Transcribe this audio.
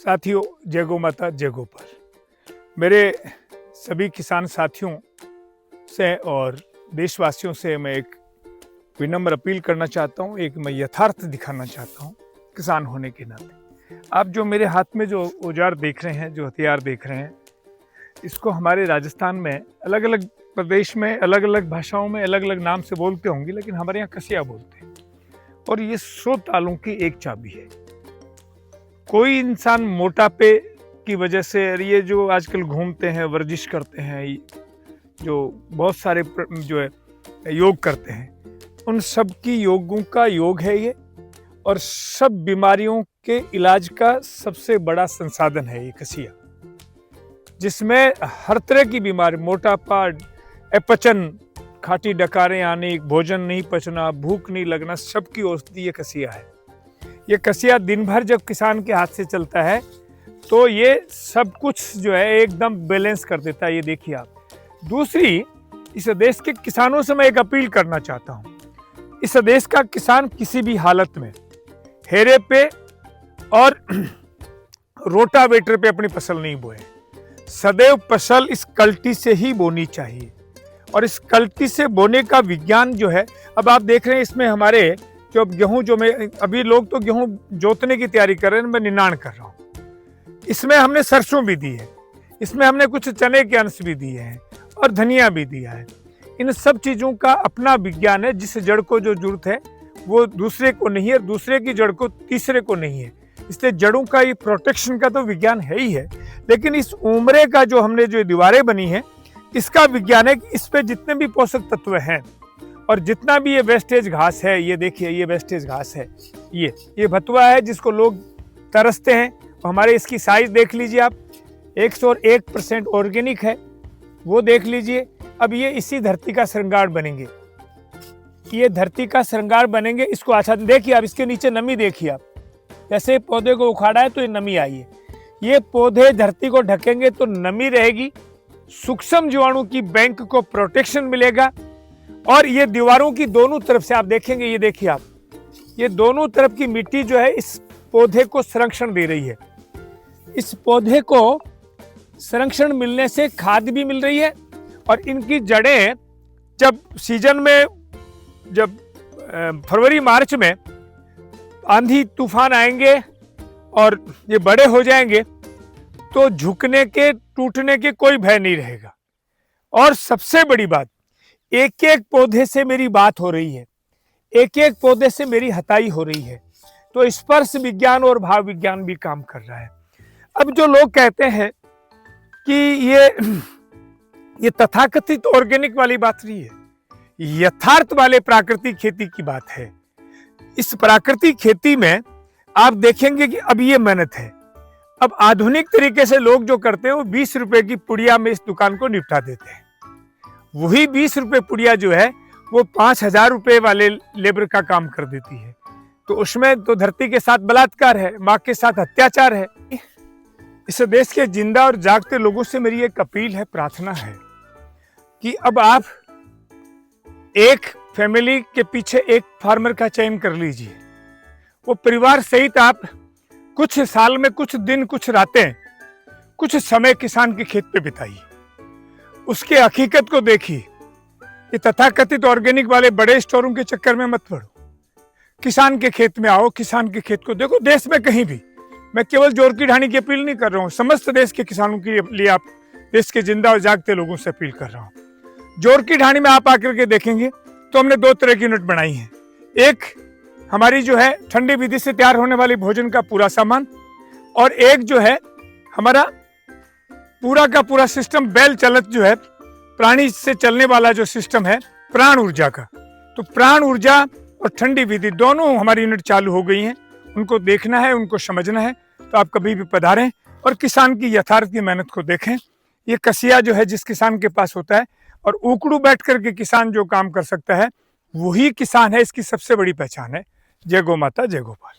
साथियों, जय गौ माता, जय गोपाल। मेरे सभी किसान साथियों से और देशवासियों से मैं एक विनम्र अपील करना चाहता हूँ, एक मैं यथार्थ दिखाना चाहता हूँ किसान होने के नाते। आप जो मेरे हाथ में जो औजार देख रहे हैं, जो हथियार देख रहे हैं, इसको हमारे राजस्थान में अलग अलग प्रदेश में अलग अलग भाषाओं में अलग अलग नाम से बोलते होंगे, लेकिन हमारे यहाँ कसिया बोलते हैं। और ये 100 तालों की एक चाबी है। कोई इंसान मोटापे की वजह से, ये जो आजकल घूमते हैं, वर्जिश करते हैं, जो बहुत सारे जो है योग करते हैं, उन सब की योगों का योग है ये, और सब बीमारियों के इलाज का सबसे बड़ा संसाधन है ये कसिया, जिसमें हर तरह की बीमारी, मोटापा, अपचन, खाटी डकारें आने, भोजन नहीं पचना, भूख नहीं लगना, सबकी औषधि ये कसिया है। ये कसिया दिन भर जब किसान के हाथ से चलता है तो ये सब कुछ जो है एकदम बैलेंस कर देता है। ये देखिए आप। दूसरी, इस देश के किसानों से मैं एक अपील करना चाहता हूँ। इस देश का किसान किसी भी हालत में हेरे पे और रोटावेटर पे अपनी फसल नहीं बोए। सदैव फसल इस कल्टी से ही बोनी चाहिए, और इस कल्टी से बोने का विज्ञान जो है, अब आप देख रहे हैं इसमें हमारे जो गेहूं, जो मैं अभी लोग तो गेहूं जोतने की तैयारी कर रहे हैं, मैं निनाण कर रहा हूं। इसमें हमने सरसों भी दी है, इसमें हमने कुछ चने के अंश भी दिए हैं और धनिया भी दिया है। इन सब चीजों का अपना विज्ञान है। जिस जड़ को जो जरूरत है वो दूसरे को नहीं है, दूसरे की जड़ को तीसरे को नहीं है। इसलिए जड़ों का ये प्रोटेक्शन का तो विज्ञान है ही है, लेकिन इस उम्रे का जो हमने जो दीवारें बनी है, इसका विज्ञान है कि इस पे जितने भी पोषक तत्व हैं और जितना भी ये वेस्टेज घास है, ये देखिए, ये वेस्टेज घास है, ये भतुआ है जिसको लोग तरसते हैं। हमारे इसकी साइज देख लीजिए आप, 101% ऑर्गेनिक है, वो देख लीजिए। अब ये इसी धरती का श्रृंगार बनेंगे, ये धरती का श्रृंगार बनेंगे। इसको अच्छा देखिए आप, इसके नीचे नमी देखिए आप, जैसे पौधे को उखाड़ा है तो ये नमी आई है। ये पौधे धरती को ढकेंगे तो नमी रहेगी, सूक्ष्म जीवाणु की बैंक को प्रोटेक्शन मिलेगा, और ये दीवारों की दोनों तरफ से आप देखेंगे, ये देखिए आप, ये दोनों तरफ की मिट्टी जो है इस पौधे को संरक्षण दे रही है। इस पौधे को संरक्षण मिलने से खाद भी मिल रही है, और इनकी जड़ें जब सीजन में, जब फरवरी मार्च में आंधी तूफान आएंगे और ये बड़े हो जाएंगे तो झुकने के, टूटने के कोई भय नहीं रहेगा। और सबसे बड़ी बात, एक एक पौधे से मेरी बात हो रही है, एक एक पौधे से मेरी हताई हो रही है, तो स्पर्श विज्ञान और भाव विज्ञान भी काम कर रहा है। अब जो लोग कहते हैं कि ये तथाकथित ऑर्गेनिक वाली बात नहीं है, यथार्थ वाले प्राकृतिक खेती की बात है। इस प्राकृतिक खेती में आप देखेंगे कि अब ये मेहनत है। अब आधुनिक तरीके से लोग जो करते हैं वो 20 रुपए की पुड़िया में इस दुकान को निपटा देते हैं। वही 20 रुपए पुड़िया जो है वो 5000 रुपए वाले लेबर का काम कर देती है। तो उसमें तो धरती के साथ बलात्कार है, माँ के साथ अत्याचार है। इस देश के जिंदा और जागते लोगों से मेरी एक अपील है, प्रार्थना है कि अब आप एक फैमिली के पीछे एक फार्मर का चयन कर लीजिए। वो परिवार सहित आप कुछ साल में, कुछ दिन, कुछ रातें, कुछ समय किसान के खेत पे बिताइए, उसके हकीकत को देखिए। ये तथाकथित ऑर्गेनिक वाले बड़े स्टोरों के चक्कर में मत पड़ो, किसान के खेत में आओ, किसान के खेत को देखो। देश में कहीं भी, मैं केवल जोर की ढाणी की अपील नहीं कर रहा हूँ, समस्त देश के किसानों के लिए आप, देश के जिंदा और जागते लोगों से अपील कर रहा हूँ। जोर की ढाणी में आप आकर के देखेंगे तो हमने 2 तरह की यूनिट बनाई है। एक हमारी जो है ठंडी विधि से तैयार होने वाली भोजन का पूरा सामान, और एक जो है हमारा पूरा का पूरा सिस्टम बैल चलत जो है, प्राणी से चलने वाला जो सिस्टम है, प्राण ऊर्जा का। तो प्राण ऊर्जा और ठंडी विधि दोनों हमारी यूनिट चालू हो गई हैं। उनको देखना है, उनको समझना है, तो आप कभी भी पधारें और किसान की यथार्थ की मेहनत को देखें। ये कसिया जो है जिस किसान के पास होता है, और उकड़ू बैठ करके किसान जो काम कर सकता है, वही किसान है। इसकी सबसे बड़ी पहचान है। जय गौ माता, जय गोपाल।